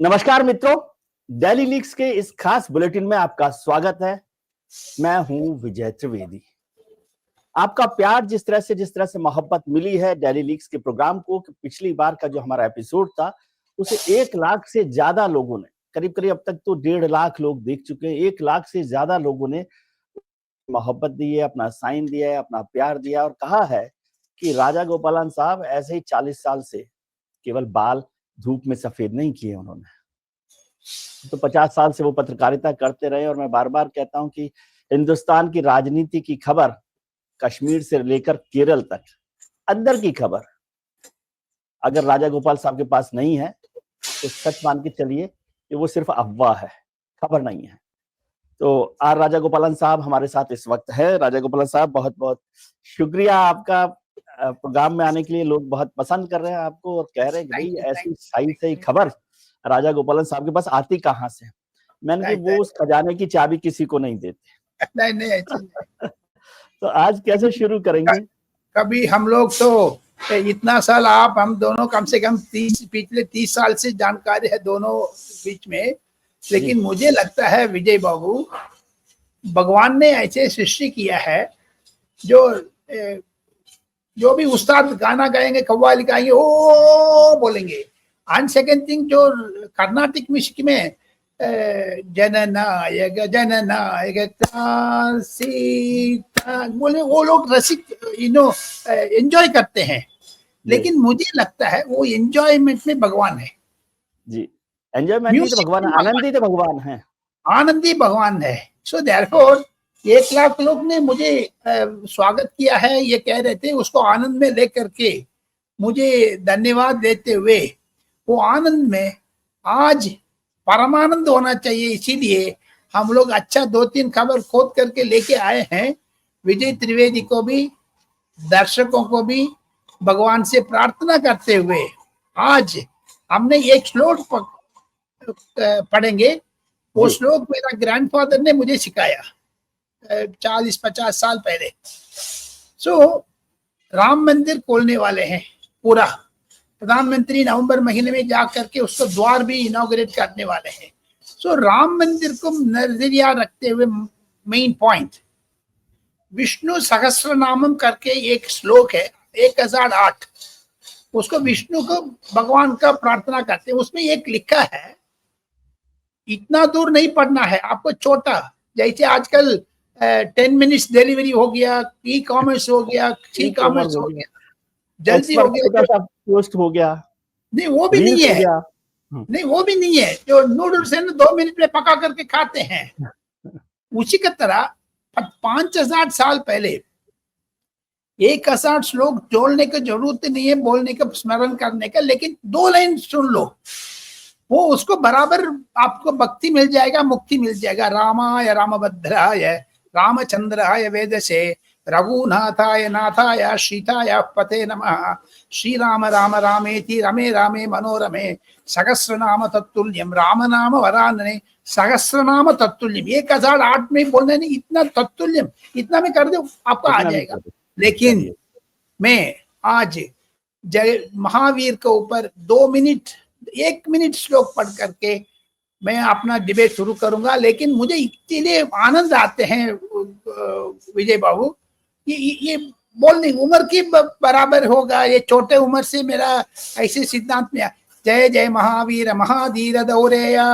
नमस्कार मित्रों, daily leaks के इस खास बुलेटिन में आपका स्वागत है। मैं हूं विजय त्रिवेदी। आपका प्यार जिस तरह से मोहब्बत मिली है डेली लीक्स के प्रोग्राम को, कि पिछली बार का जो हमारा एपिसोड था उसे 1 लाख से ज्यादा लोगों ने, करीब करीब अब तक तो 1.5 लाख लोग देख चुके हैं। 1 लाख से ज्यादा लोगों ने मोहब्बत दी है, अपना साइन दिया है, अपना प्यार दिया और कहा है कि राजा गोपालन साहब ऐसे ही 40 साल से केवल बाल धूप में सफेद नहीं किए उन्होंने, तो 50 साल से वो पत्रकारिता करते रहे। और मैं बार बार कहता हूं कि हिंदुस्तान की राजनीति की खबर, कश्मीर से लेकर केरल तक, अंदर की खबर अगर राजा गोपाल साहब के पास नहीं है तो सच मान के चलिए कि वो सिर्फ अफवाह है, खबर नहीं है। तो आर राजा गोपालन साहब हमारे साथ इस वक्त है। राजा गोपालन साहब, बहुत बहुत शुक्रिया आपका प्रोग्राम में आने के लिए। लोग बहुत पसंद कर रहे हैं आपको और कह रहे हैं कि भाई ऐसी सही सही खबर राजा गोपालन साहब के पास आती कहाँ से। मैंने कि वो उस खजाने की चाबी किसी को नहीं देते। नहीं तो आज कैसे शुरू करेंगे? कभी हम लोग तो इतना साल, आप हम दोनों कम से कम पिछले 30 साल से जानकारी है दोनों बीच में। लेकिन मुझे लगता है विजय बाबू, भगवान ने ऐसे सृष्टि किया है जो भी उस्ताद गाना गाएंगे, कव्वाली गाएंगे, ओ बोलेंगे। एंड सेकेंड थिंग, जो कर्नाटिक म्यूजिक में जननायक बोले, वो लोग रसिक एंजॉय करते हैं। लेकिन मुझे लगता है वो एंजॉयमेंट में भगवान है जी। एंजॉयमेंट ही तो भगवान, आनंद ही तो भगवान है, आनंद ही भगवान है। सो देयरफॉर 1 लाख लोग ने मुझे स्वागत किया है, ये कह रहे थे, उसको आनंद में लेकर के मुझे धन्यवाद देते हुए, वो आनंद में आज परमानंद होना चाहिए। इसीलिए हम लोग अच्छा 2-3 खबर खोद करके लेके आए हैं। विजय त्रिवेदी को भी, दर्शकों को भी भगवान से प्रार्थना करते हुए आज हमने एक श्लोक पढ़ेंगे। वो श्लोक मेरा ग्रैंडफादर ने मुझे सिखाया 40-50 साल पहले। राम मंदिर खोलने वाले हैं पूरा। प्रधानमंत्री नवंबर महीने में जा करके उसको द्वार भी इनॉग्रेट करने वाले हैं। राम मंदिर को नजरिया रखते हुए मेन पॉइंट, विष्णु सहस्त्र नामम करके एक श्लोक है 1008, उसको विष्णु को भगवान का प्रार्थना करते हैं। उसमें एक लिखा है, इतना दूर नहीं पढ़ना है आपको, छोटा, जैसे आजकल 10 मिनट्स डिलीवरी हो गया, ई कॉमर्स हो गया, ई कॉमर्स हो गया, जल्दी हो गया, पोस्ट हो गया। नहीं वो भी नहीं है, नहीं वो भी नहीं है। जो नूडल्स है ना 2 मिनट में पका करके खाते हैं, उसी की तरह 5000 साल पहले 1008 श्लोक जोड़ने की जरूरत नहीं है, बोलने का, स्मरण करने का, लेकिन 2 लाइन सुन लो, वो उसको बराबर आपको भक्ति मिल जाएगा, मुक्ति मिल जाएगा। रामाय रामभद्राय रामचंद्राय वेदसे रघुनाथाय नाथाय सीताय पते नमः। श्री राम राम रामेति रमे रामे मनोरमे सहस्रनाम तत्तुल्यम राम नाम वरानने सहस्रनाम तत्तुल्यम। 1008 में बोलने नहीं, इतना तत्तुल्यम, इतना में कर दो आपका आ जाएगा। लेकिन मैं आज जय महावीर के ऊपर 1 मिनट श्लोक पढ़ करके मैं अपना डिबेट शुरू करूंगा। लेकिन मुझे इतने आनंद आते हैं विजय बाबू, ये बोलने उम्र की बराबर होगा, ये छोटे उम्र से मेरा ऐसे सिद्धांत में। जय जय महावीर महाधीर दौरेया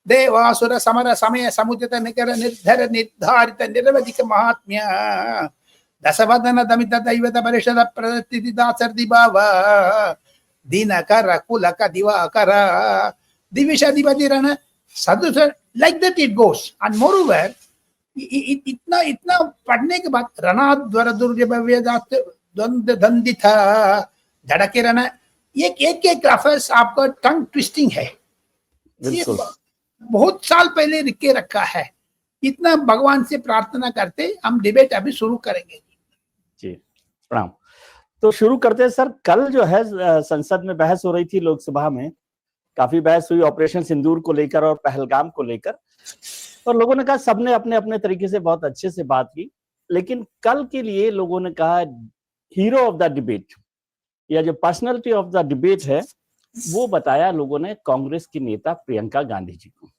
देवासुर समर समय समुचित निकर निर्धर निर्धारित निरवधिक महात्म्य दशवदन दमित दैवत परिषद प्रदत्ति दासर दिभाव दिनकर कुलक दिवाकर दिविषाधिपतिरण सदु, like that it goes. And moreover इतना पढ़ने के बाद रणद्वर दुर्जभव्यदात द्वंद्व दंडित धड़के रन, एक रेफरेंस आपका टंग ट्विस्टिंग है। बहुत साल पहले लिख के रखा है। इतना भगवान से प्रार्थना करते हम डिबेट अभी शुरू करेंगे। जी प्रणाम। तो शुरू करते हैं सर। कल जो है संसद में बहस हो रही थी, लोकसभा में काफी बहस हुई ऑपरेशन सिंदूर को लेकर और पहलगाम को लेकर, और लोगों ने कहा, सबने अपने अपने तरीके से बहुत अच्छे से बात की। लेकिन कल के लिए लोगों ने कहा हीरो ऑफ द डिबेट या जो पर्सनालिटी ऑफ द डिबेट है वो बताया लोगों ने कांग्रेस की नेता प्रियंका गांधी जी को।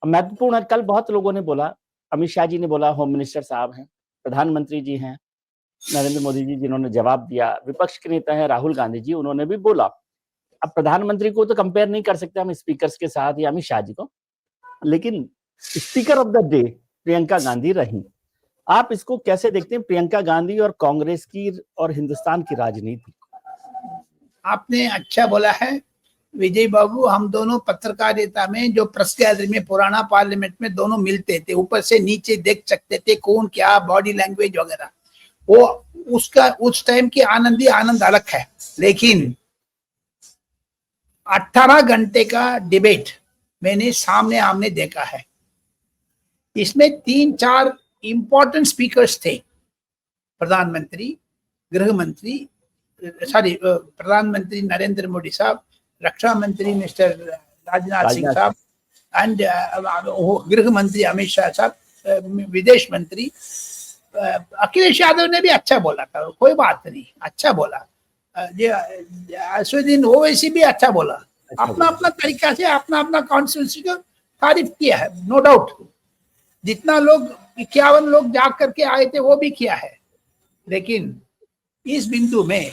महत्वपूर्ण है, कल बहुत लोगों ने बोला, अमित शाह जी ने बोला, होम मिनिस्टर साहब हैं, प्रधानमंत्री जी हैं, नरेंद्र मोदी जी जिन्होंने जवाब दिया, विपक्ष के नेता है राहुल गांधी जी, उन्होंने भी बोला। अब प्रधानमंत्री को तो कंपेयर नहीं कर सकते हम स्पीकर्स के साथ या अमित शाह जी को, लेकिन speaker of the day Priyanka Gandhi रही। आप इसको कैसे देखते हैं, प्रियंका गांधी और कांग्रेस की और हिंदुस्तान की राजनीति? आपने अच्छा बोला है विजय बाबू, हम दोनों पत्रकारिता में जो प्रेस गैलरी में पुराना पार्लियामेंट में दोनों मिलते थे, ऊपर से नीचे देख सकते थे कौन क्या बॉडी लैंग्वेज वगैरह, वो उसका उस टाइम की आनंद ही आनंद अलग है। लेकिन 18 घंटे का डिबेट मैंने सामने आमने देखा है, इसमें 3-4 इंपॉर्टेंट स्पीकर्स थे, प्रधानमंत्री, गृह मंत्री, प्रधानमंत्री नरेंद्र मोदी साहब, रक्षा मंत्री मिस्टर राजनाथ सिंह साहब एंड गृह मंत्री अमित शाह साहब, विदेश मंत्री अखिलेश यादव ने भी अच्छा बोला था, कोई बात नहीं, अच्छा बोला। असदुद्दीन ओवैसी भी अच्छा बोला, अपना अपना तरीका से अपना अपना कॉन्स्टिट्यूंसी को तारीफ किया है, नो डाउट। जितना लोग 51 लोग जा करके आए थे वो भी किया है। लेकिन इस बिंदु में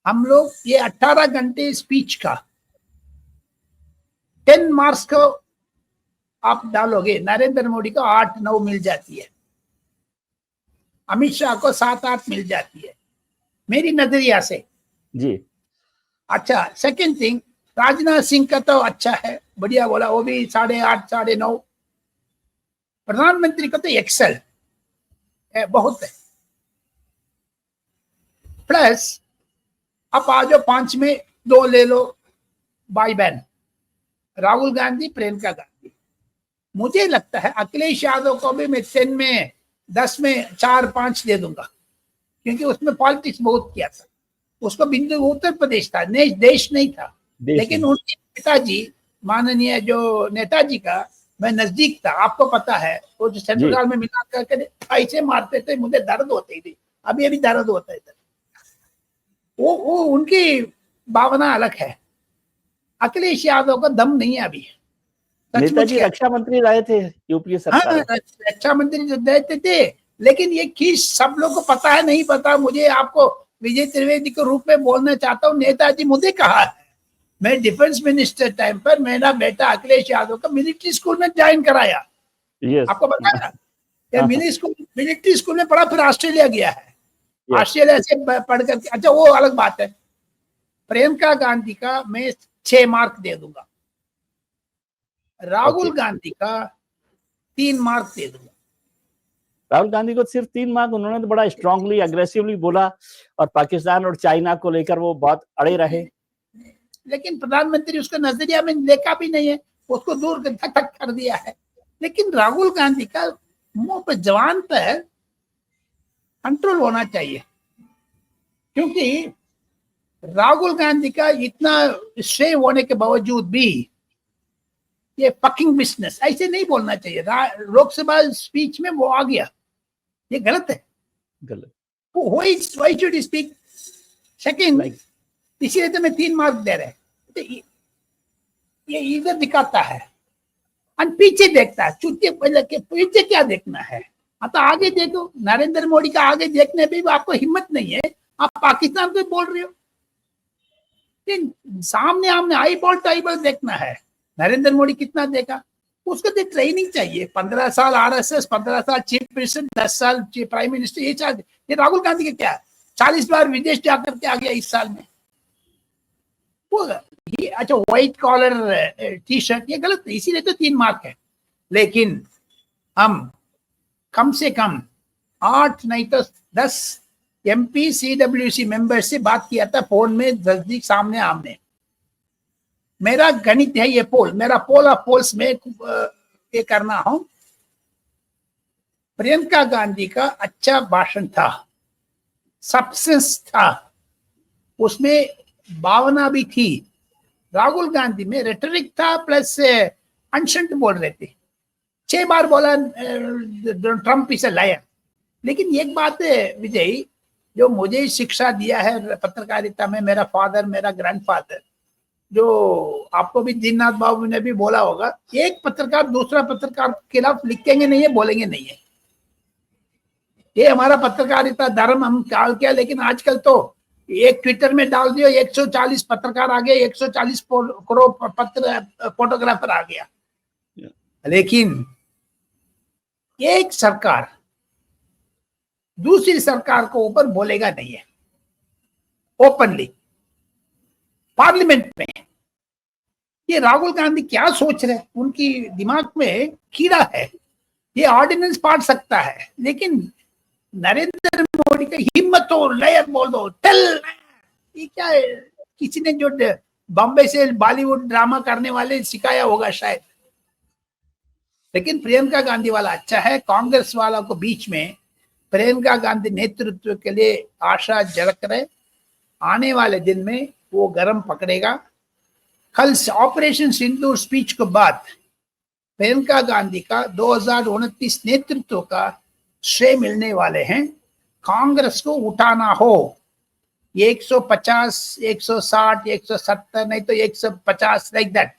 हम लोग ये 18 घंटे स्पीच का 10 मार्क्स को आप डालोगे, नरेंद्र मोदी को 8-9 मिल जाती है, अमित शाह को 7-8 मिल जाती है मेरी नजरिया से जी। अच्छा, सेकंड थिंग, राजनाथ सिंह का तो अच्छा है, बढ़िया बोला, वो भी 8.5 9.5। प्रधानमंत्री का तो एक्सेल है, बहुत है। प्लस अब आ जाओ 5 में 2 ले लो, भाई बहन राहुल गांधी, प्रियंका गांधी। मुझे लगता है अखिलेश यादव को भी मैं 10 में 4-5 दे दूंगा, क्योंकि उसमें पॉलिटिक्स बहुत किया था, उसको बिंदु उत्तर प्रदेश था, देश नहीं था। लेकिन उनके नेताजी, माननीय जो नेताजी का मैं नजदीक था, आपको पता है, वो जो सेंट्रल में मिला करके ऐसे मारते थे, मुझे दर्द होती थी, अभी अभी दर्द होता है। वो उनकी भावना अलग है। अखिलेश यादव का दम नहीं है अभी। नेताजी रक्षा मंत्री रहे थे यूपीए सरकार। हाँ, रक्षा मंत्री जो रहते थे, लेकिन ये खींच सब लोग को पता है, नहीं पता मुझे, आपको विजय त्रिवेदी के रूप में बोलना चाहता हूँ। नेताजी मुझे कहा है, मैं डिफेंस मिनिस्टर टाइम पर मेरा बेटा अखिलेश यादव का मिलिट्री स्कूल में ज्वाइन कराया। आपको बताया, मिलिट्री स्कूल में पढ़ा, फिर ऑस्ट्रेलिया गया है, ऑस्ट्रेलिया से पढ़ करके। अच्छा, वो अलग बात है। प्रियंका गांधी का मैं 6 मार्क दे दूंगा, राहुल गांधी का 3 मार्क दे दूंगा। राहुल गांधी को सिर्फ 3 मार्क, उन्होंने तो बड़ा स्ट्रांगली अग्रेसिवली बोला, और पाकिस्तान और चाइना को लेकर वो बहुत अड़े रहे। लेकिन प्रधानमंत्री उसका नजरिया में देखा भी नहीं है, उसको दूर धक कर दिया है। लेकिन राहुल गांधी का मुंह पर, जवान पर कंट्रोल होना चाहिए, क्योंकि राहुल गांधी का इतना श्रेय होने के बावजूद भी ये फकिंग बिजनेस ऐसे नहीं बोलना चाहिए। लोकसभा स्पीच में वो आ गया, ये गलत है, गलत। Why should speak second? इसीलिए तो मैं 3 मार्क दे रहे हैं। तो ये इधर दिखाता है और पीछे देखता है, चुट्टे के पीछे क्या देखना है। तो आगे देखो, नरेंद्र मोदी का आगे देखने भी आपको हिम्मत नहीं है, आप पाकिस्तान को बोल रहे हो। सामने आमने आई बॉल देखना है। नरेंद्र मोदी कितना देखा, उसको तो ट्रेनिंग चाहिए। 15 साल आरएसएस, 15 साल चीफ मिनिस्टर, 10 साल प्राइम मिनिस्टर, ये राहुल गांधी का क्या है? 40 बार विदेश जाकर के आ गया इस साल में। ये अच्छा, व्हाइट कॉलर टी शर्ट, ये गलत है, इसीलिए तो 3 मार्क है। लेकिन हम कम से कम 8 नहीं तो 10 MP CWC मेंबर से बात किया था फोन में, नजदीक सामने आमने। मेरा गणित है ये पोल, मेरा पोल ऑफ पोल्स में ये करना हूं। प्रियंका गांधी का अच्छा भाषण था, सब्सटेंस था, उसमें भावना भी थी। राहुल गांधी में रेटरिक था, प्लस अनशंट बोल रहे थे। 6 बार बोला ट्रम्प इज अ लायर। लेकिन एक बात है विजय, जो मुझे शिक्षा दिया है पत्रकारिता में, मेरा फादर, मेरा ग्रैंडफादर, जो आपको भी दीननाथ बाबू ने भी बोला होगा, एक पत्रकार दूसरा पत्रकार के खिलाफ लिखेंगे नहीं है, बोलेंगे नहीं है, ये हमारा पत्रकारिता धर्म हम काल किया। लेकिन आजकल तो एक ट्विटर में डाल दियो, 140 पत्रकार आ गए, 140 करोड़ पत्र फोटोग्राफर आ गया। लेकिन एक सरकार दूसरी सरकार को ऊपर बोलेगा नहीं है ओपनली पार्लियामेंट में। ये राहुल गांधी क्या सोच रहे हैं, उनकी दिमाग में कीड़ा है। ये ऑर्डिनेंस पास सकता है, लेकिन नरेंद्र मोदी का हिम्मत हो लय बोल दो टेल, ये क्या है? किसी ने जो बॉम्बे से बॉलीवुड ड्रामा करने वाले सिखाया होगा शायद। लेकिन प्रियंका गांधी वाला अच्छा है, कांग्रेस वाला को बीच में प्रियंका गांधी नेतृत्व के लिए आशा झलक रहे। आने वाले दिन में वो गरम पकड़ेगा। कल ऑपरेशन सिंदूर स्पीच के बाद प्रियंका गांधी का 2029 नेतृत्व का श्रेय मिलने वाले हैं। कांग्रेस को उठाना हो 150, 160, 170 नहीं तो 150 लाइक दैट,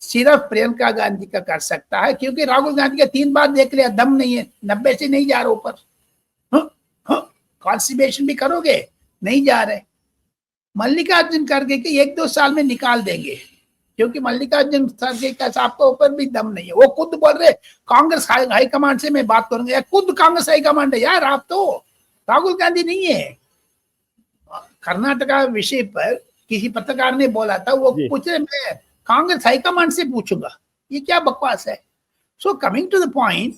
सिर्फ प्रियंका गांधी का कर सकता है, क्योंकि राहुल गांधी का 3 बार देख लिया, दम नहीं है, 90 से नहीं जा रहा ऊपर। कॉन्स्टिपेशन भी करोगे, नहीं जा रहे। मल्लिकार्जुन खड़गे के 1-2 साल में निकाल देंगे, क्योंकि मल्लिकार्जुन खड़गे का आपको ऊपर भी दम नहीं है। वो खुद बोल रहे कांग्रेस हाईकमांड से मैं बात करूंगा, या खुद कांग्रेस हाईकमांड है यार, आप तो राहुल गांधी नहीं है। कर्नाटका विषय पर किसी पत्रकार ने बोला था, वो पूछ रहे मैं कांग्रेस हाईकमांड से पूछूंगा, ये क्या बकवास है। So coming to the point,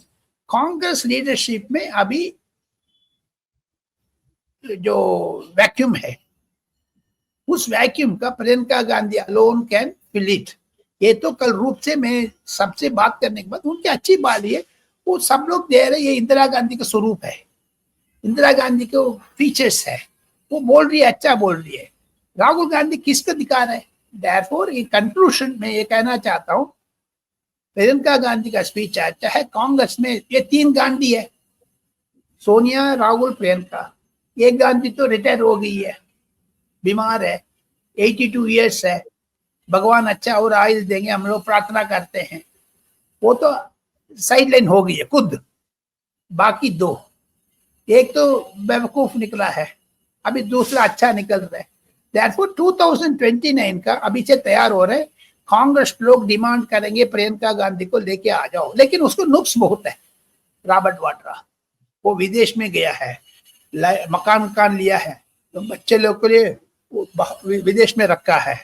Congress leadership में अभी जो वैक्यूम है, उस वैक्यूम का Priyanka Gandhi alone can fill it. ये तो कल रूप से मैं सबसे बात करने के बाद उनकी अच्छी बात है, वो सब लोग दे रहे, ये इंदिरा गांधी का स्वरूप है, इंदिरा गांधी के फीचर्स है, वो बोल रही है, अच्छा बोल रही है। राहुल गांधी किसको दिखा रहे हैं? Therefore, in conclusion मैं ये कहना चाहता हूँ, प्रियंका गांधी का स्पीच अच्छा है। कांग्रेस में ये 3 गांधी है, सोनिया, राहुल, प्रियंका। एक गांधी तो रिटायर हो गई है, बीमार है, 82 ईयर्स है, भगवान अच्छा और आयुष देंगे, हम लोग प्रार्थना करते हैं। वो तो साइडलाइन हो गई है खुद। बाकी 2, एक तो बेवकूफ निकला है, अभी दूसरा अच्छा निकल रहा है। Therefore 2029 का अभी से तैयार हो रहे। कांग्रेस लोग डिमांड करेंगे प्रियंका गांधी को लेके आ जाओ, लेकिन उसको नुक्स बहुत है। रॉबर्ट वाड्रा वो विदेश में गया है, मकान लिया है, तो बच्चे लोग के लिए विदेश में रखा है।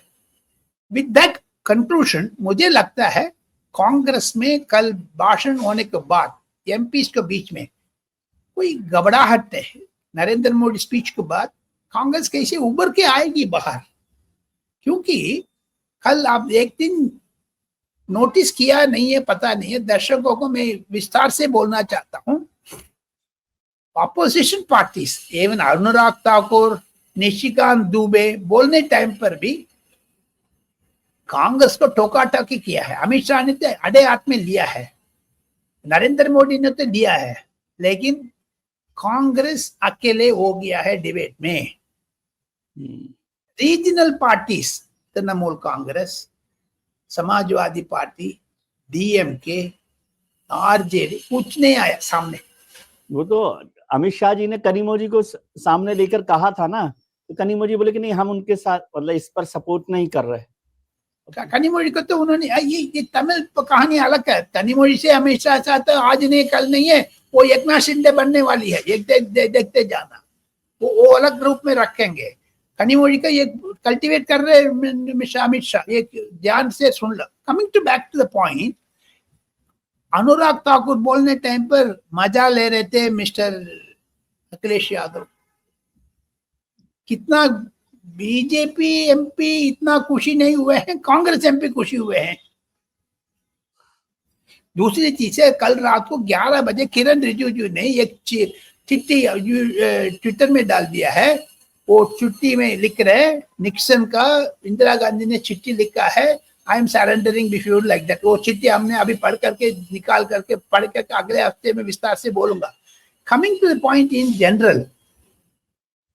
विद दैट कंक्लूजन मुझे लगता है कांग्रेस में कल भाषण होने के बाद एमपीज के बीच में कोई घबराहट है। नरेंद्र मोदी स्पीच के बाद कांग्रेस कैसे उभर के आएगी बाहर, क्योंकि कल आप एक दिन नोटिस किया नहीं है, पता नहीं है, दर्शकों को मैं विस्तार से बोलना चाहता हूं। ऑपोजिशन पार्टीज एवं अनुराग ठाकुर, निशिकांत दुबे बोलने टाइम पर भी कांग्रेस को टोका टाकी किया है। अमित शाह ने तो अड़े हाथ में लिया है, नरेंद्र मोदी ने तो लिया है, लेकिन कांग्रेस अकेले हो गया है डिबेट में। Regional parties, Trinamool Congress, Samajwadi party, DMK, RJD, कुछ नहीं आया सामने। वो तो अमित शाह जी ने कनिमोझी को सामने लेकर कहा था ना, तो कनिमोझी बोले कि नहीं हम उनके साथ मतलब इस पर सपोर्ट नहीं कर रहे। कनिमोझी को तो उन्होंने ये तमिल कहानी अलग है। कनिमोझी से अमित शाह साथ आज नहीं कल नहीं है, वो एकनाथ शिंदे बनने वाली है, देखते जाना, वो अलग ग्रुप में रखेंगे। कनिमोझी का ये कल्टीवेट कर रहे अमित शाह, ये ध्यान से सुन लो। Coming to back to the point, Anurag Thakur बोलने टाइम पर मजा ले रहे थे मिस्टर अखिलेश यादव। कितना बीजेपी एमपी इतना खुशी नहीं हुए हैं, कांग्रेस एमपी खुशी हुए हैं। दूसरी चीज है, कल रात को 11 बजे किरण रिजिजू ने एक चिट्ठी ट्विटर में डाल दिया है। वो चिट्ठी में लिख रहे निक्सन का, इंदिरा गांधी ने चिट्ठी लिखा है, I am surrendering if you like that. वो चिट्ठी हमने अभी पढ़ करके निकाल करके पढ़ करके अगले हफ्ते में विस्तार से बोलूंगा। Coming to the point, in general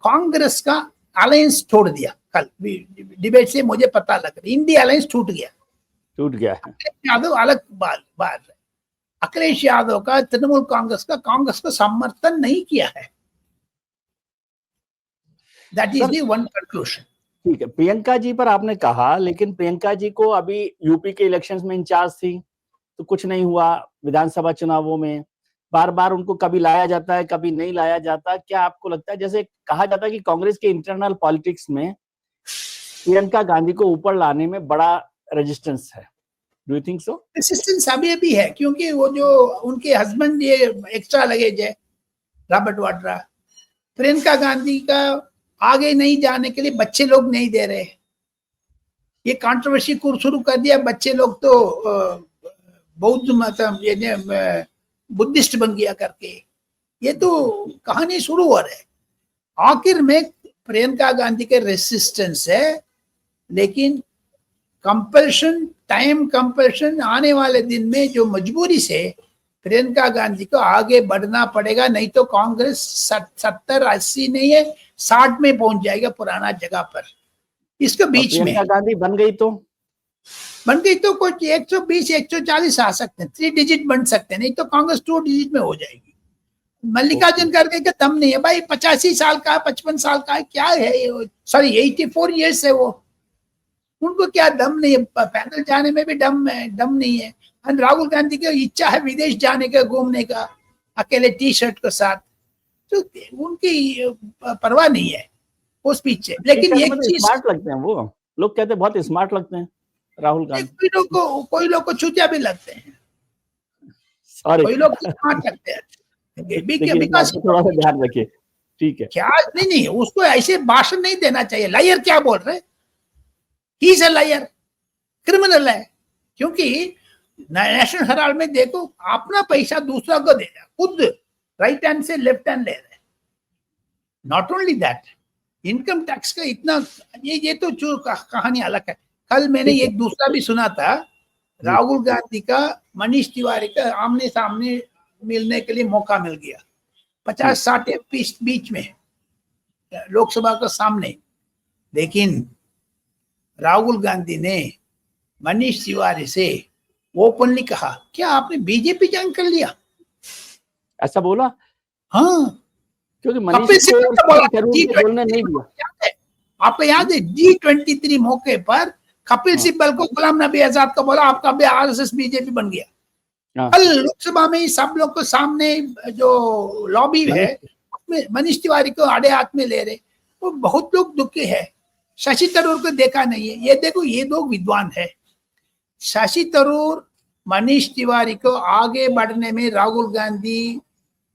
Congress का अलायंस छोड़ दिया कल डिबेट से मुझे पता लग रहा है इंडिया अलायंस टूट गया है। अखिलेश यादव अलग बात है। अखिलेश यादव का तृणमूल कांग्रेस को समर्थन नहीं किया है। That is the one conclusion. ठीक है, प्रियंका जी पर आपने कहा, लेकिन प्रियंका जी को अभी यूपी के इलेक्शंस में इंचार्ज थी तो कुछ नहीं हुआ। विधानसभा चुनावों में बार बार उनको कभी लाया जाता है, कभी नहीं लाया जाता। क्या आपको लगता है, जैसे कहा जाता है कि कांग्रेस के इंटरनल पॉलिटिक्स में प्रियंका गांधी को ऊपर लाने में बड़ा रेजिस्टेंस है, do you think so? Resistance अभी भी है, क्योंकि वो जो उनके हस्बैंड ये एक्स्ट्रा लगेज है रॉबर्ट वाड्रा, प्रियंका गांधी का आगे नहीं जाने के लिए बच्चे लोग नहीं दे रहे। ये कंट्रोवर्सी को शुरू कर दिया, बच्चे लोग तो बौद्ध मतलब ये बुद्धिस्ट बन गया करके, ये तो कहानी शुरू हो रहा है। आखिर में प्रियंका गांधी के रेसिस्टेंस है, लेकिन कंपल्शन, टाइम कंपल्शन, आने वाले दिन में जो मजबूरी से प्रियंका गांधी को आगे बढ़ना पड़ेगा, नहीं तो कांग्रेस 70-80 नहीं है 60 में पहुंच जाएगा पुराना जगह पर। इसके बीच में प्रियंका गांधी बन गई तो कुछ 120-140 आ सकते हैं, 3 डिजिट बन सकते हैं, नहीं तो कांग्रेस 2 डिजिट में हो जाएगी। मल्लिकार्जुन खड़गे का दम नहीं है भाई, 85 साल का, 55 साल का है, क्या है, सॉरी 84 ईयर्स है वो, उनको क्या दम नहीं है, पैदल जाने में भी दम नहीं है। राहुल गांधी की इच्छा है विदेश जाने का, घूमने का, अकेले टी शर्ट के साथ, तो उनकी परवाह नहीं है उस पीछे। लेकिन एक चीज, स्मार्ट लगते हैं वो लोग, कहते हैं बहुत स्मार्ट लगते हैं राहुल गांधी। कोई लोग को चूतिया भी लगते हैं, कोई लोग स्मार्ट लगते हैं। थोड़ा सा ध्यान रखिए, ठीक है? क्या नहीं, उसको ऐसे भाषण नहीं देना चाहिए। लायर क्या बोल रहे, he is a liar, criminal है। क्योंकि नेशनल हेराल्ड में देखो, अपना पैसा दूसरा को दे रहा, खुद राइट हैंड से लेफ्ट हैंड ले रहे। Not only that, income tax का इतना, ये तो जो कहानी अलग है। कल मैंने एक दूसरा भी सुना था, राहुल गांधी का मनीष तिवारी का आमने सामने मिलने के लिए मौका मिल गया, 50-60 एमपी बीच में, लोकसभा के सामने। लेकिन राहुल गांधी ने मनीष तिवारी से ओपनली कहा, क्या आपने बीजेपी ज्वाइन कर लिया? ऐसा बोला? हाँ, क्योंकि मनीष को बोलने नहीं दिया। आपको याद है G23 मौके पर कपिल सिब्बल को गुलाम नबी आजाद को बोला, आपका भी आरएसएस बीजेपी बन गया। कल लोकसभा में सब लोग को सामने जो लॉबी है उसमें मनीष तिवारी को आड़े हाथ में ले रहे, वो बहुत लोग दुखी है। शशि थरूर को देखा नहीं है, ये देखो, ये लोग विद्वान है। शशि थरूर मनीष तिवारी को आगे बढ़ने में, राहुल गांधी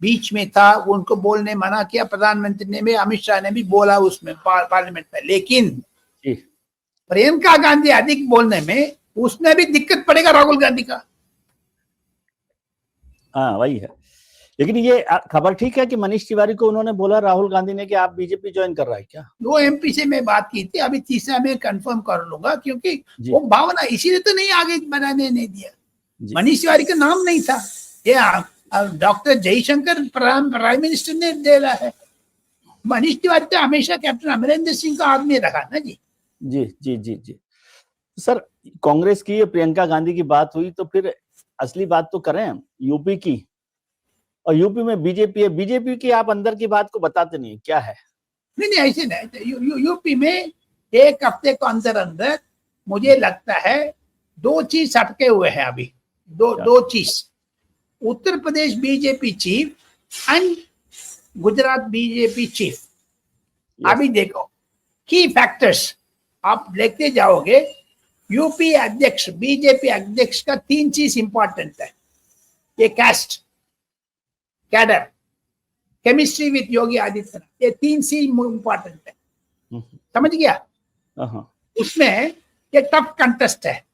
बीच में था, उनको बोलने मना किया, प्रधानमंत्री ने भी, अमित शाह ने भी बोला उसमें पार्लियामेंट में। लेकिन प्रियंका गांधी अधिक बोलने में, उसमें भी दिक्कत पड़ेगा राहुल गांधी का। हाँ, वही है। लेकिन ये खबर ठीक है कि मनीष तिवारी को उन्होंने बोला राहुल गांधी ने कि आप बीजेपी ज्वाइन कर रहा है क्या? 2 एमपी से मैं बात की थी, अभी तीसरा मैं कंफर्म कर लूंगा, क्योंकि वो भावना इसीलिए तो नहीं आगे बढ़ाने नहीं दिया। मनीष तिवारी का नाम नहीं था, ये डॉक्टर जयशंकर प्राइम मिनिस्टर ने दे रहा है। मनीष तिवारी तो हमेशा कैप्टन अमरिंदर सिंह का आदमी रखा ना जी। जी सर, कांग्रेस की प्रियंका गांधी की बात हुई, तो फिर असली बात तो करें यूपी की। और यूपी में बीजेपी है, बीजेपी की आप अंदर की बात को बताते नहीं, क्या है? नहीं, ऐसे नहीं। यूपी में 1 हफ्ते को अंदर मुझे लगता है 2 चीज अटके हुए हैं अभी। दो चीज, Uttar Pradesh BJP chief and Gujarat BJP chief. अभी देखो की फैक्टर्स आप देखते जाओगे, यूपी अध्यक्ष, बीजेपी अध्यक्ष का 3 चीज इंपॉर्टेंट है। ये cast, cadre, chemistry with Yogi Adityanath, ये 3 चीज इंपॉर्टेंट है। समझ गया? उसमें ये टफ कंटेस्ट है।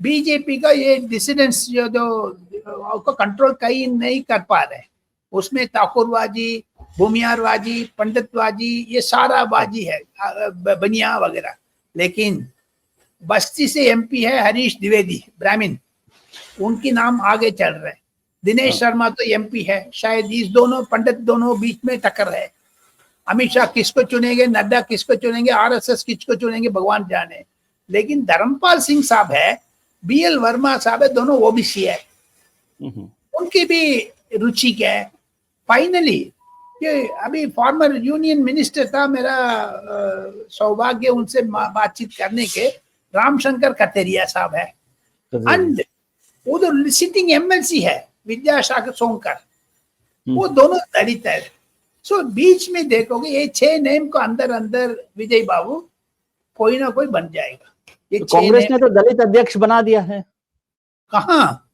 बीजेपी का ये डिसिडेंस जो कंट्रोल कहीं नहीं कर पा रहे, उसमें ठाकुरबाजी, भूमियारबाजी, पंडितबाजी, ये सारा बाजी है, बनिया वगैरह। लेकिन बस्ती से एमपी है हरीश द्विवेदी, ब्राह्मण, उनकी नाम आगे चल रहे हैं। दिनेश शर्मा तो एमपी है, शायद इस दोनों पंडित दोनों बीच में टक्कर है। अमित शाह किसको चुनेंगे, नड्डा किसको चुनेंगे, आरएसएस किसको चुनेंगे, भगवान जाने। लेकिन धर्मपाल सिंह साहब है, बीएल वर्मा साहब है, दोनों ओबीसी है, उनकी भी रुचि क्या है। फाइनली ये अभी फॉर्मर यूनियन मिनिस्टर था, मेरा सौभाग्य उनसे बातचीत करने के, रामशंकर कतेरिया साहब है, एंड उधर सिटिंग एमएलसी है विद्यासागर सोनकर, वो दोनों दलित है। सो बीच में देखोगे ये 6 नेम को अंदर अंदर विजय बाबू कोई ना कोई बन जाएगा। ये कांग्रेस ने तो दलित अध्यक्ष बना दिया है। कहाँ?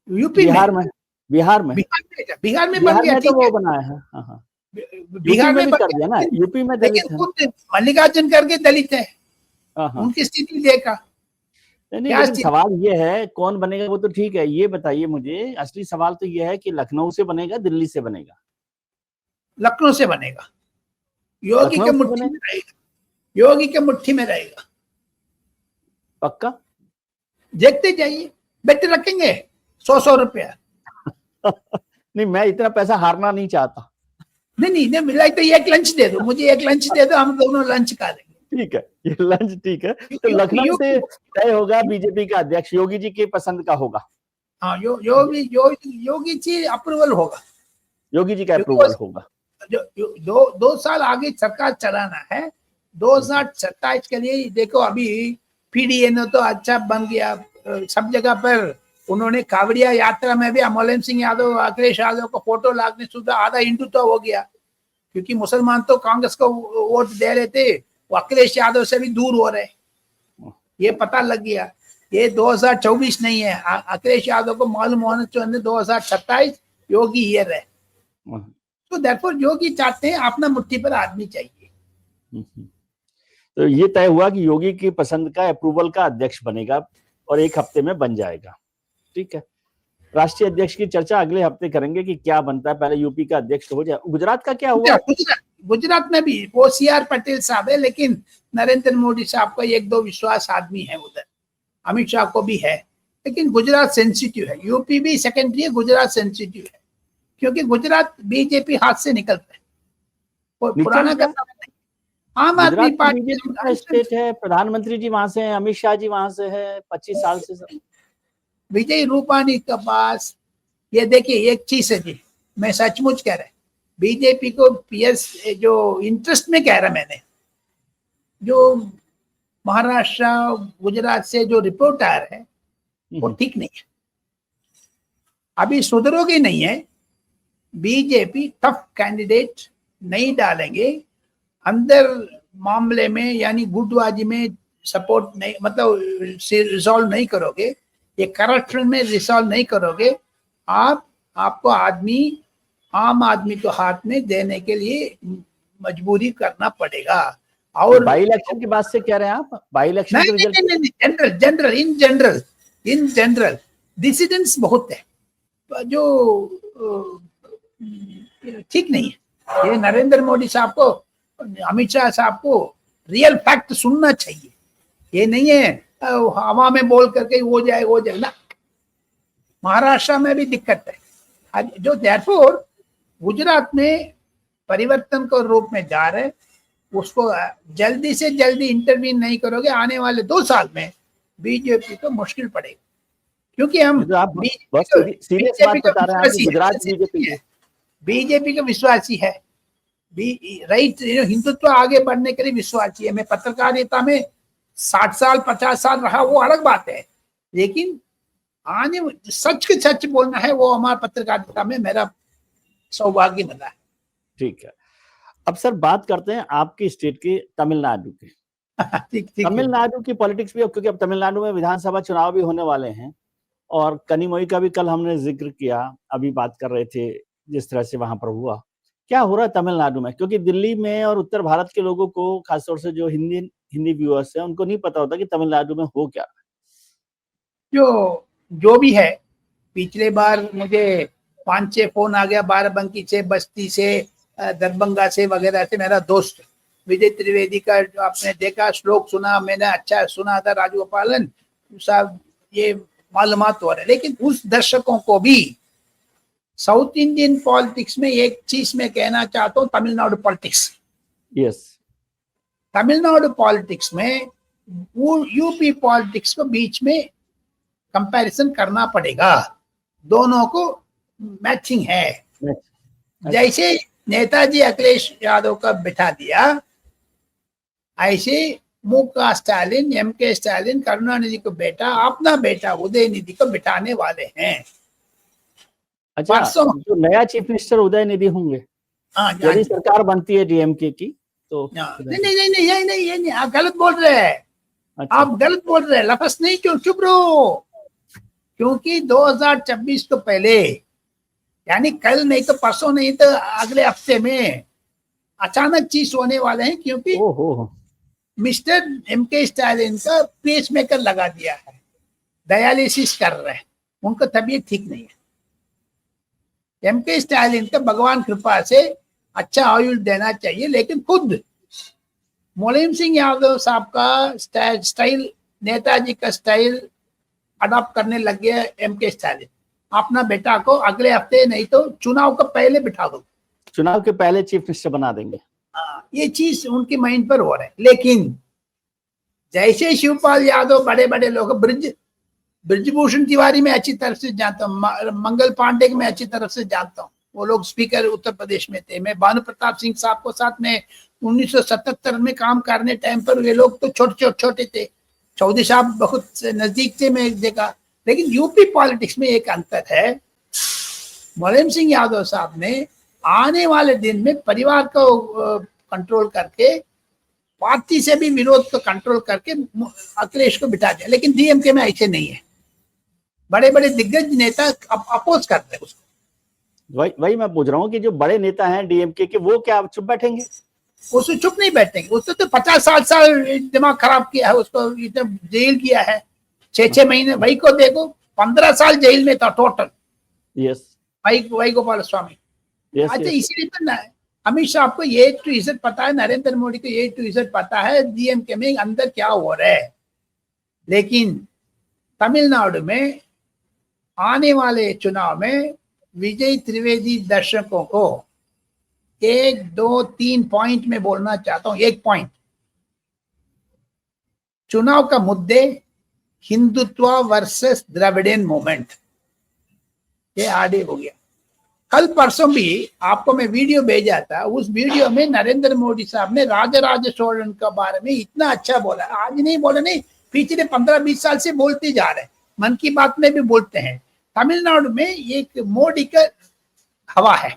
यूपी में, बिहार में बन गया, तो वो बनाया है। बिहार में भी कर दिया ना, यूपी में दलित है। मल्लिकार्जुन खड़गे दलित है, उनकी स्थिति देखा। नहीं, लेकिन सवाल ये है कौन बनेगा, वो तो ठीक है, ये बताइए मुझे, असली सवाल तो ये है कि लखनऊ से बनेगा, दिल्ली से बनेगा? लखनऊ से बनेगा, योगी के मुट्ठी में रहेगा, योगी के मुट्ठी में रहेगा, पक्का? देखते जाइए, बेटे रखेंगे 100 रुपया। नहीं, मैं इतना पैसा हारना नहीं चाहता। नहीं मिला तो एक लंच दे दो, मुझे एक लंच दे दो, हम दोनों लंच खा लेंगे। ठीक है, ये लंच ठीक है। तो लखनऊ से तय होगा, बीजेपी का अध्यक्ष योगी जी के पसंद का होगा। हाँ, योगी जी अप्रूवल होगा, योगी जी का अप्रूवल होगा। 2 साल आगे सरकार चलाना है, 2027 के लिए। देखो अभी पीडीएन तो अच्छा बन गया, सब जगह पर उन्होंने कावड़िया यात्रा में भी मुलायम सिंह यादव, अखिलेश यादव को फोटो लागने सुधा आधा हिंदू तो हो गया, क्योंकि मुसलमान तो कांग्रेस को वोट दे रहे थे, वो अखिलेश यादव से भी दूर हो रहे, ये पता लग गया। ये 2024 नहीं है, अखिलेश यादव को मालूम होना चाहिए 2027 योगी ईयर है। तो देयरफॉर योगी चाहते हैं अपना मुट्ठी पर आदमी चाहिए। तो ये तय हुआ कि योगी की पसंद का अप्रूवल का अध्यक्ष बनेगा और 1 हफ्ते में बन जाएगा। ठीक है, राष्ट्रीय अध्यक्ष की चर्चा अगले हफ्ते करेंगे कि क्या बनता है, पहले यूपी का अध्यक्ष हो जाए। गुजरात का क्या हुआ? गुजरात में भी वो सीआर पटेल साहब है, लेकिन नरेंद्र मोदी साहब का 1-2 विश्वास आदमी है उधर, अमित शाह को भी है, लेकिन गुजरात सेंसिटिव है। यूपी भी सेकेंडरी है, गुजरात सेंसिटिव है, क्योंकि गुजरात बीजेपी हाथ से निकलता है, पुराना का आम आदमी पार्टी का स्टेट है, प्रधानमंत्री जी वहां से हैं, अमित शाह जी वहां से है 25 साल से। विजय रूपानी के पास, ये देखिए एक चीज है जी, मैं सचमुच कह रहा, बीजेपी को पीएस जो इंटरेस्ट में कह रहा, मैंने जो महाराष्ट्र गुजरात से जो रिपोर्ट आ रहा है वो ठीक नहीं है, अभी सुधरोगे नहीं है। बीजेपी टफ कैंडिडेट नहीं डालेंगे अंदर मामले में, यानी गुटबाजी में सपोर्ट नहीं, मतलब रिजॉल्व नहीं करोगे, ये करप्शन में रिजॉल्व नहीं करोगे, आपको आम आदमी को हाथ में देने के लिए मजबूरी करना पड़ेगा। और बाई इलेक्शन की बात से कह रहे हैं आप? बाई इलेक्शन के रिजल्ट इन जनरल डिसिडेंट्स बहुत है जो ठीक नहीं है। ये नरेंद्र मोदी साहब को, अमित शाह साहब को रियल फैक्ट सुनना चाहिए, ये नहीं है हवा में बोल करके हो जाए ना। महाराष्ट्र में भी दिक्कत है, जो देयरफॉर गुजरात में परिवर्तन को रूप में जा रहे, उसको जल्दी से जल्दी इंटरवीन नहीं करोगे, आने वाले 2 साल में बीजेपी को मुश्किल पड़ेगी, क्योंकि हम बीजेपी का विश्वासी है, राइट, हिंदुत्व आगे बढ़ने के लिए विश्वासी है। मैं पत्रकारिता में 60 साल 50 साल रहा, वो अलग बात है, लेकिन आने सच के सच बोलना है, वो हमारा पत्रकारिता में मेरा सौभाग्य मिला है। ठीक है, अब सर बात करते हैं आपके स्टेट के तमिलनाडु के। तमिलनाडु की पॉलिटिक्स भी, क्योंकि अब तमिलनाडु में विधानसभा चुनाव भी होने वाले हैं, और कनिमोई का भी कल हमने जिक्र किया, अभी बात कर रहे थे जिस तरह से वहां पर हुआ। क्या हो रहा है तमिलनाडु में? क्योंकि दिल्ली में और उत्तर भारत के लोगों को, खासतौर से जो हिंदी व्यूअर्स हैं, उनको नहीं पता होता कि तमिलनाडु में हो क्या। जो भी है, पिछले बार मुझे 5-6 फोन आ गया, बाराबंकी से, बस्ती से, दरभंगा से वगैरह से। मेरा दोस्त विजय त्रिवेदी का जो आपने देखा श्लोक सुना, मैंने अच्छा सुना था, राजगोपालन साहब, ये मालूमात हो रहा है। लेकिन उस दर्शकों को भी साउथ इंडियन पॉलिटिक्स में एक चीज मैं कहना चाहता हूँ, Tamil Nadu politics. Yes, Tamil Nadu politics में यूपी पॉलिटिक्स को बीच में कंपैरिजन करना पड़ेगा, दोनों को मैचिंग है। जैसे नेताजी अखिलेश यादव का बिठा दिया, ऐसे मुका स्टालिन, एमके स्टालिन, करुणानिधि को बेटा, अपना बेटा उदयनिधि को बिठाने वाले हैं। अच्छा, जो नया चीफ मिनिस्टर उदयनिधि होंगे, यदि सरकार बनती है डीएमके की तो? नहीं, ये आप गलत बोल रहे हैं। अच्छा। आप गलत बोल रहे हैं, लफ्ज नहीं, क्यों चुप रहो। क्योंकि 2026 तो पहले, यानी कल नहीं तो परसों नहीं तो अगले हफ्ते में अचानक चीज होने वाले हैं। क्योंकि मिस्टर एमके स्टालिन का पेस मेकर लगा दिया है, डायलिसिस कर रहे हैं, उनका तबीयत ठीक नहीं है। एमके स्टालिन का भगवान कृपा से अच्छा आयुष देना चाहिए, लेकिन खुद मुलायम सिंह यादव साहब का स्टाइल, नेताजी का स्टाइल अडॉप्ट करने लग गया एमके स्टालिन। अपना बेटा को अगले हफ्ते नहीं तो चुनाव का पहले बिठा दो, चुनाव के पहले चीफ मिनिस्टर बना देंगे। ये चीज उनके माइंड पर हो रहा है। लेकिन जैसे शिवपाल यादव, बड़े बड़े लोग, ब्रिजभूषण तिवारी में अच्छी तरह से जानता हूँ, मंगल पांडे में अच्छी तरह से जानता हूँ, वो लोग स्पीकर उत्तर प्रदेश में थे। मैं भानु प्रताप सिंह साहब को साथ में 1977 में काम करने टाइम पर वे लोग तो छोटे थे, चौधरी साहब बहुत नजदीक से मैं देखा। लेकिन यूपी पॉलिटिक्स में एक अंतर है, मुलायम सिंह यादव साहब ने आने वाले दिन में परिवार को कंट्रोल करके, पार्टी से भी विरोध को कंट्रोल करके अखिलेश को बिठा दिया। लेकिन डीएमके में ऐसे नहीं है, बड़े बड़े दिग्गज नेता अपोज करते हैं उसको। वही मैं पूछ रहा हूँ कि जो बड़े नेता हैं डीएमके के, वो क्या चुप बैठेंगे? उसको चुप नहीं बैठेंगे, उसने तो 50 साल दिमाग खराब किया है, उसको इतना जेल किया है, 6 महीने। वही को देखो, 15 साल जेल में था टोटल। यस, वही गोपाल स्वामी। अच्छा, इसीलिए तो ना अमित शाह आपको ये टू इज्जत पता है, नरेंद्र मोदी को ये टू इज्जत पता है डीएमके में अंदर क्या हो रहा है। लेकिन तमिलनाडु में आने वाले चुनाव में विजय त्रिवेदी दर्शकों को 1, 2, 3 पॉइंट में बोलना चाहता हूं। एक पॉइंट, चुनाव का मुद्दे हिंदुत्व वर्सेस द्रविडियन मूवमेंट, ये आगे हो गया। कल परसों भी आपको मैं वीडियो भेजा था, उस वीडियो में नरेंद्र मोदी साहब ने राजराज चोलन के बारे में इतना अच्छा बोला। आज नहीं बोला, नहीं, पिछले 15-20 साल से बोलते जा रहे हैं, मन की बात में भी बोलते हैं। तमिलनाडु में एक मोदी का हवा है,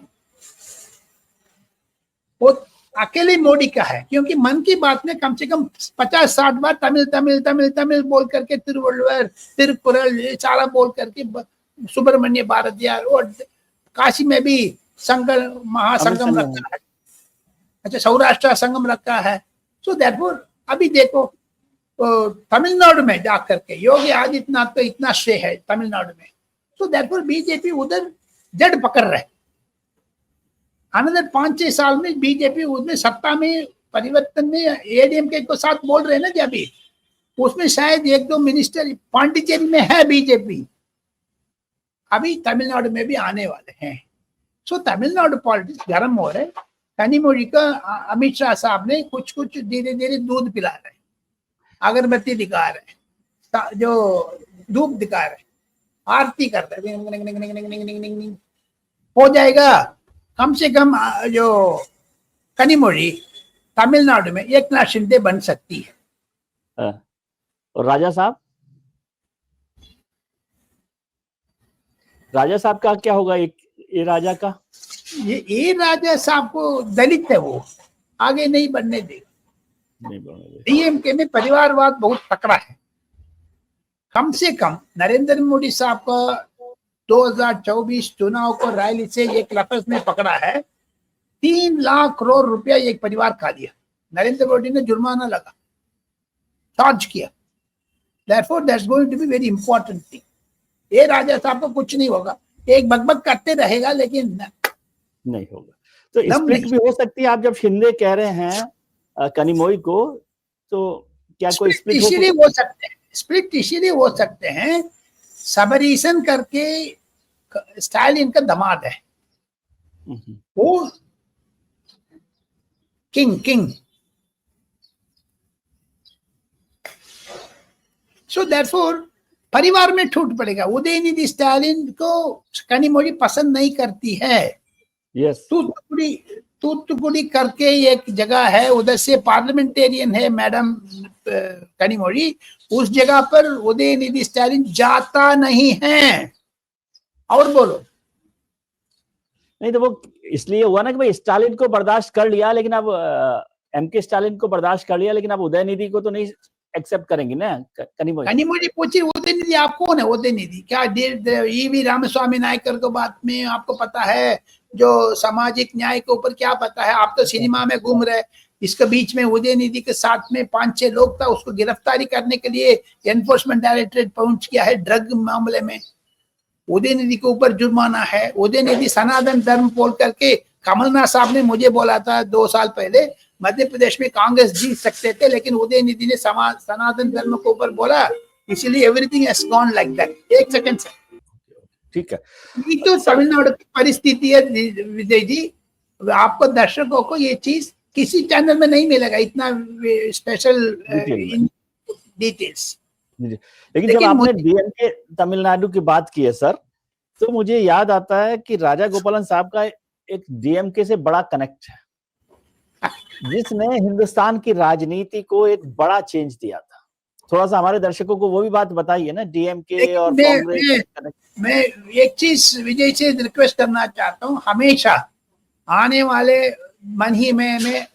वो अकेले मोदी का है। क्योंकि मन की बात में कम से कम 50-60 बार तमिल तमिल तमिल तमिल बोल करके, तिरुवल्लुवर, तिरुकुरल सारा बोल करके, सुब्रमण्य भारतियार, और काशी में भी महासंगम रखा है। अच्छा, सौराष्ट्र संगम रखा है। सो देयरफॉर अभी देखो तमिलनाडु में जाकर के योगी आदित्यनाथ तो इतना श्रेय है तमिलनाडु में। सो देयरफॉर बीजेपी उधर जड़ पकड़ रहे। अनदर 5-6 साल में बीजेपी उसमें सत्ता में परिवर्तन में एडीएमके को साथ बोल रहे हैं ना जी, अभी उसमें शायद 1-2 मिनिस्टर पांडिचेरी में है बीजेपी, अभी तमिलनाडु में भी आने वाले हैं। सो तमिलनाडु पॉलिटिक्स गर्म हो रहे। कनिमोझी का अमित शाह साहब ने कुछ धीरे धीरे दूध पिला रहे, अगरबत्ती दिखा रहे, जो धूप दिखा रहे, आरती कर रहे, हो जाएगा। कम से कम जो कनिमोझी तमिलनाडु में एकनाथ शिंदे बन सकती है। और राजा साहब का क्या होगा? ये राजा का, ये राजा साहब को दलित है, वो आगे नहीं बढ़ने देगा। डीएमके में परिवारवाद बहुत तकड़ा है। कम से कम नरेंद्र मोदी साहब का 2024 चुनाव को रैली से एक लफ्ज में पकड़ा है, 3 लाख करोड़ रुपया एक परिवार खा लिया। नरेंद्र मोदी ने जुर्माना लगा, चार्ज किया। Therefore, that's going to be very important thing. ये राजा साहब को कुछ नहीं होगा, एक बकबक करते रहेगा, लेकिन नहीं होगा। तो स्प्लिट भी हो सकती है। आप जब शिंदे कह रहे हैं कनिमोई को, तो क्या कोई स्प्लिट इसीलिए हो सकते हैं? स्प्लिट इसीलिए हो सकते हैं, सबरीसन करके स्टालिन का दामाद है, वो किंग। सो देयरफॉर परिवार में टूट पड़ेगा। उदयनिधि स्टालिन को कनिमोझी पसंद नहीं करती है। यस, तूतुकुड़ी करके एक जगह है, उधर से पार्लियामेंटेरियन है मैडम कनिमोझी, उस जगह पर उदयनिधि स्टालिन जाता नहीं है। और बोलो, नहीं तो वो इसलिए हुआ ना कि भाई स्टालिन को बर्दाश्त कर लिया, लेकिन अब एमके स्टालिन को बर्दाश्त कर लिया, लेकिन अब उदयनिधि को तो नहीं एक्सेप्ट करेंगे ना कनिमोझी। पूछिए उदयनिधि आप कौन है? उदयनिधि क्या ईवी रामस्वामी नायकर को बात में आपको पता है? जो सामाजिक न्याय के ऊपर क्या पता है? आप तो सिनेमा में घूम रहे। इसके बीच में उदयनिधि के साथ में 5-6 लोग था, उसको गिरफ्तारी करने के लिए एनफोर्समेंट डायरेक्टरेट पहुंच किया है ड्रग मामले में। उदयनिधि के ऊपर जुर्माना है। उदयनिधि सनातन धर्म बोल करके कमलनाथ साहब ने मुझे बोला था 2 साल पहले मध्य प्रदेश में कांग्रेस जीत सकते थे, लेकिन उदयनिधि ने सनातन धर्म के ऊपर बोला, इसलिए everything has gone like that. एक सेकंड से, ठीक है। ये तो तमिलनाडु की परिस्थिति है विजय जी। आपको दर्शकों को ये चीज किसी चैनल में नहीं मिलेगा, इतना स्पेशल डिटेल्स। लेकिन जब आपने डीएमके तमिलनाडु की बात की है सर, तो मुझे याद आता है कि राजा गोपालन साहब का एक डीएमके से बड़ा कनेक्ट है, जिसने हिंदुस्तान की राजनीति को एक बड़ा चेंज दिया था। थोड़ा सा हमारे दर्शकों को वो भी बात बताइए ना, डीएमके और कांग्रेस। मैं एक चीज विजय से रिक्वेस्ट करना चाहता हूँ, हमेशा आने वाले महीने में,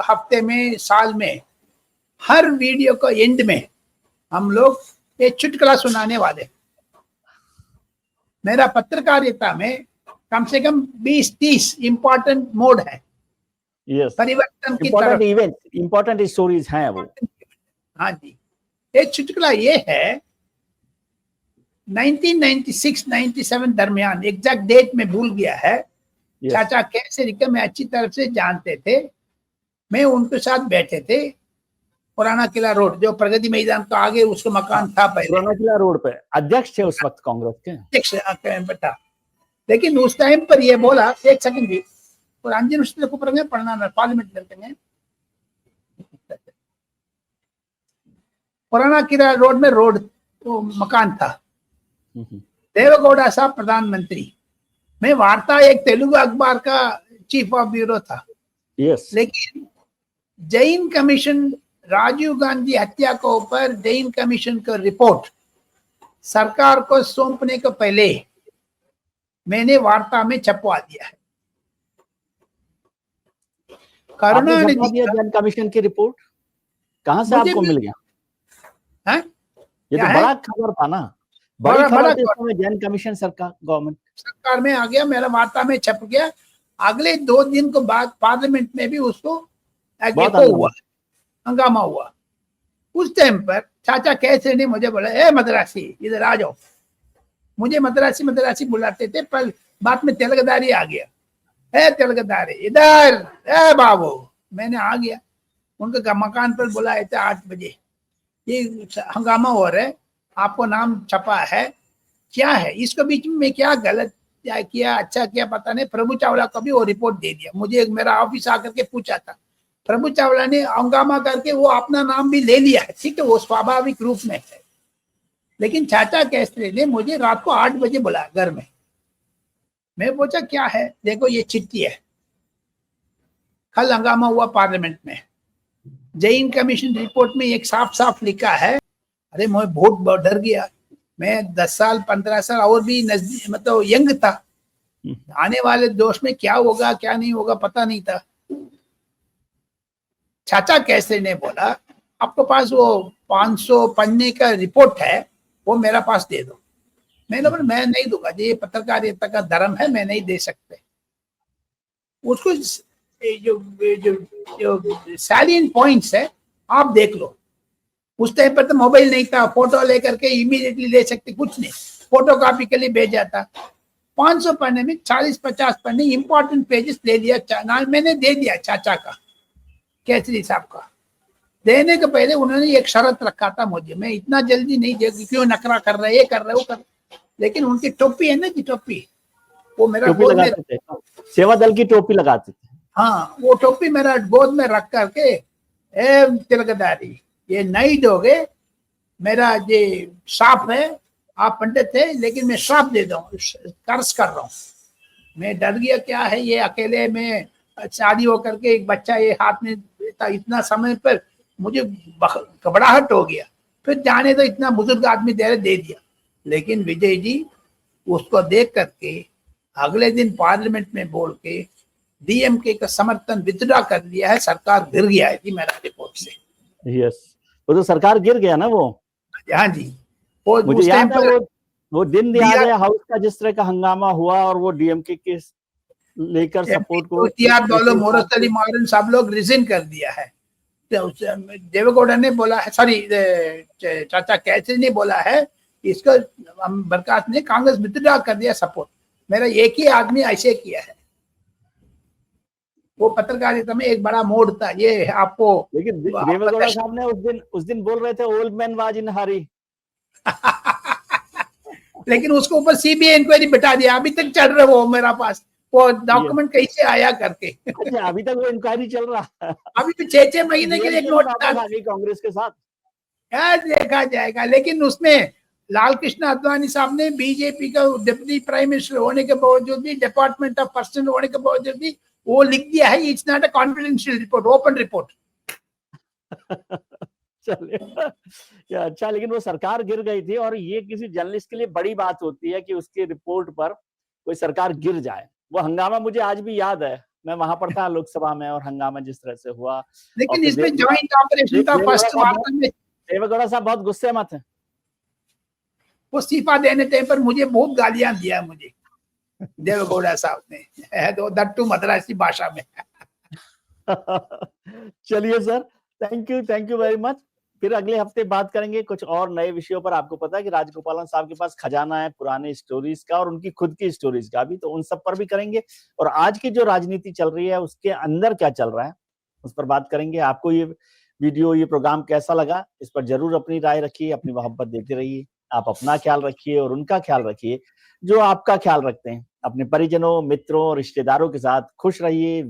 हफ्ते में, साल में, हर वीडियो को एंड में हम लोग एक चुटकुला सुनाने वाले। मेरा पत्रकारिता में कम से कम 20-30 इंपॉर्टेंट मोड है। यस, परिवर्तन की इंपॉर्टेंट इवेंट, इंपॉर्टेंट स्टोरीज हैं वो। हाँ जी, एक चुटकुला ये है, 1996-97 दरमियान, एग्जैक्ट डेट में भूल गया है। चाचा केसरी को मैं अच्छी तरह से जानते थे। मैं उनके साथ बैठे थे पुराना किला रोड, जो प्रगति मैदान का आगे उसका मकान था पहले। पुराना किला रोड पे अध्यक्ष थे उस वक्त कांग्रेस के अध्यक्ष बेटा। लेकिन उस टाइम पर ये बोला, एक सेकंड जी, और 5 निमिषத்துல கூப்பிடுங்க, पढ़ना पार्लियामेंट இருக்கேங்க। पुराना किला रोड में रोड तो मकान था। देवेगौड़ा साहब प्रधानमंत्री, मैं वार्ता एक तेलुगु अखबार का चीफ ऑफ ब्यूरो था। लेकिन जैन कमीशन, राजीव गांधी हत्या के ऊपर जैन कमीशन का रिपोर्ट सरकार को सौंपने के पहले मैंने वार्ता में छपवा दिया है। करुणानिधि जैन कमीशन की रिपोर्ट कहां से आपको मिल गया? है? ये तो बड़ा खबर था ना, बड़ी खबर थी इसमें। जैन कमीशन सरकार, गवर्नमेंट सरकार में आ गया, मेरा वार्ता में छप गया। अगले 2 दिन के बाद पार्लियामेंट में भी उसको हुआ, हंगामा हुआ। उस टाइम पर चाचा कैसे ने मुझे बोला, ए मद्रासी इधर आ जाओ। मुझे मद्रासी बुलाते थे, पर बाद में तेलगदारी आ गया। ए तेलगदारी इधर, ए बाबू। मैंने आ गया, उनके मकान पर बुलाए थे 8 बजे। ये हंगामा हो रहा है, आपको नाम छपा है, क्या है इसको बीच में मैं क्या गलत क्या किया, अच्छा किया पता नहीं। प्रभु चावला को भी वो रिपोर्ट दे दिया। मुझे मेरा ऑफिस आकर के पूछा था, प्रभु चावला ने हंगामा करके वो अपना नाम भी ले लिया है, ठीक है, वो स्वाभाविक रूप में है। लेकिन चाचा केसरी ने मुझे रात को 8 बजे बुलाया घर में। मैं पूछा क्या है? देखो ये चिट्ठी है, कल हंगामा हुआ पार्लियामेंट में। जैन कमीशन रिपोर्ट में एक साफ साफ लिखा है। अरे मैं बहुत डर गया। मैं 10 साल 15 साल और भी नजदीक, मतलब यंग था। आने वाले दोष में क्या होगा क्या नहीं होगा पता नहीं था। चाचा कैसे ने बोला, आपके पास वो 500 पन्ने का रिपोर्ट है, वो मेरा पास दे दो। मैंने बोला मैं नहीं दूंगा, ये पत्रकारिता का धर्म है, मैं नहीं दे सकते। उसको जो सैलिएंट पॉइंट्स है आप देख लो। उस टाइम पर तो मोबाइल नहीं था, फोटो लेकर के इमीडिएटली ले सकते, कुछ नहीं, फोटो कॉपी के लिए भेजा था। 500 पन्ने में 40-50 पन्ने इंपॉर्टेंट पेजेस ले लिया। मैंने दे दिया चाचा का, केसरी साहब का। देने के पहले उन्होंने एक शर्त रखा था मुझे, मैं इतना जल्दी नहीं दे, क्यों नखरा कर रहे, ये कर रहे, वो कर। लेकिन उनकी टोपी है ना जी, टोपी, वो मेरा टोपी गोद में, लगाते थे, सेवा दल की टोपी लगाते थे। हाँ वो टोपी मेरा गोद में रख करके, ए तिलकधारी ये नहीं दोगे, मेरा ये श्राप है, आप पंडित थे लेकिन मैं श्राप दे दूं, कर्ज कर रहा हूँ। मैं डर गया, क्या है ये, अकेले में शादी होकर के एक बच्चा ये हाथ में इतना समय पर, मुझे घबराहट हो गया। फिर जाने तो इतना बुजुर्ग आदमी दे दिया। लेकिन विजय जी उसको देख करके अगले दिन पार्लियामेंट में बोल के डीएमके का समर्थन विथड्रॉ कर लिया है, सरकार गिर गया है जी मेरा रिपोर्ट से। यस, वो तो सरकार गिर गया ना वो। हाँ जी, वो मुझे याद है वो दिन याद है, हाउस का जिस तरह का हंगामा हुआ और वो डीएमके के लेकर सपोर्ट को मारन सब लोग रिजाइन कर दिया है। तो देवेगौड़ा ने बोला है, सॉरी चाचा कैसे ने बोला है, इसको बरखास्त ने कांग्रेस विथड्रॉ कर दिया सपोर्ट। मेरा एक ही आदमी ऐसे किया है। वो पत्रकारिता में एक बड़ा मोड़ था ये आपको। लेकिन देवेगौड़ा साहब ने उस दिन बोल रहे थे ओल्ड मैन वाज इन हरी। लेकिन उसको ऊपर सीबीआई इंक्वायरी बिठा दिया, अभी तक चल रहे वो मेरा पास, वो डॉक्यूमेंट कैसे आया करके। अच्छा, अभी तक वो इंक्वायरी चल रहा है। अभी भी 6 महीने के लिए एक नोट कांग्रेस के साथ क्या देखा जाएगा। लेकिन उसमें लाल कृष्ण आडवाणी साहब ने बीजेपी का डिप्टी प्राइम मिनिस्टर होने के बावजूद भी, डिपार्टमेंट ऑफ पर्सनल होने के बावजूद भी वो लिख दिया है, it's not a confidential report, open report. चलिए अच्छा, लेकिन वो सरकार गिर गई थी और ये किसी जर्नलिस्ट के लिए बड़ी बात होती है कि उसके रिपोर्ट पर कोई सरकार गिर जाए। वो हंगामा मुझे आज भी याद है, मैं वहां पर था लोकसभा में और हंगामा जिस तरह से हुआ। लेकिन इसमें ज्वाइंट ऑपरेशन था फर्स्ट वार्ता में। देवेगौड़ा साहब बहुत गुस्से में थे। वो इस्तीफा देने टाइम पर मुझे बहुत गालियां दिया मुझे देवेगौड़ा साहब ने, तो दट्टू मद्रासी भाषा में। चलिए sir, thank you very much. फिर अगले हफ्ते बात करेंगे कुछ और नए विषयों पर। आपको पता है कि राजगोपालन साहब के पास खजाना है पुराने स्टोरीज का और उनकी खुद की स्टोरीज का भी, तो उन सब पर भी करेंगे। और आज की जो राजनीति चल रही है उसके अंदर क्या चल रहा है उस पर बात करेंगे। आपको ये वीडियो, ये प्रोग्राम कैसा लगा, इस पर जरूर अपनी राय रखिए, अपनी मोहब्बत देते रहिए। आप अपना ख्याल रखिए और उनका ख्याल रखिए जो आपका ख्याल रखते हैं। अपने परिजनों, मित्रों, रिश्तेदारों के साथ खुश रहिए।